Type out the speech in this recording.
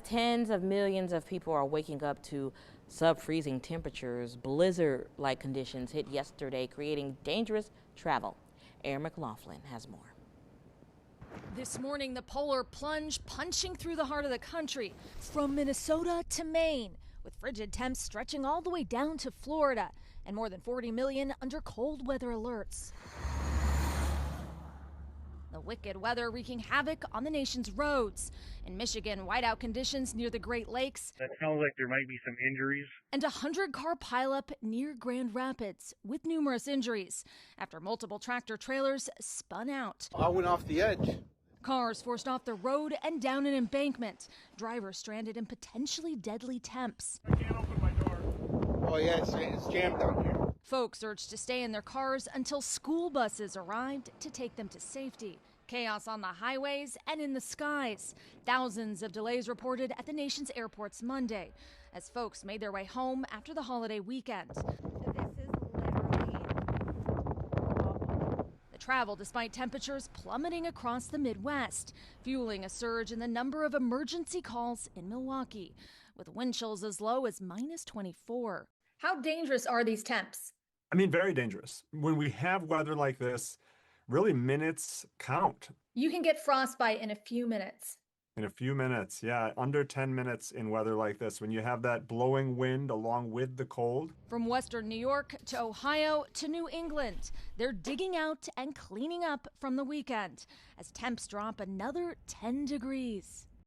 Tens of millions of people are waking up to sub-freezing temperatures. Blizzard-like conditions hit yesterday, creating dangerous travel. Aaron McLaughlin has more. This morning, the polar plunge punching through the heart of the country, from Minnesota to Maine, with frigid temps stretching all the way down to Florida, and more than 40 million under cold weather alerts. The wicked weather wreaking havoc on the nation's roads. In Michigan, whiteout conditions near the Great Lakes. That sounds like there might be some injuries. And a 100-car pileup near Grand Rapids with numerous injuries after multiple tractor trailers spun out. I went off the edge. Cars forced off the road and down an embankment. Drivers stranded in potentially deadly temps. I can't open my door. Oh yeah, it's jammed down here. Folks urged to stay in their cars until school buses arrived to take them to safety. Chaos on the highways and in the skies. Thousands of delays reported at the nation's airports Monday as folks made their way home after the holiday weekend. The travel despite temperatures plummeting across the Midwest, fueling a surge in the number of emergency calls in Milwaukee, with wind chills as low as -24. How dangerous are these temps? I mean, very dangerous. When we have weather like this, really minutes count. You can get frostbite in a few minutes. In a few minutes, yeah, under 10 minutes in weather like this, when you have that blowing wind along with the cold. From western New York to Ohio to New England, they're digging out and cleaning up from the weekend as temps drop another 10 degrees.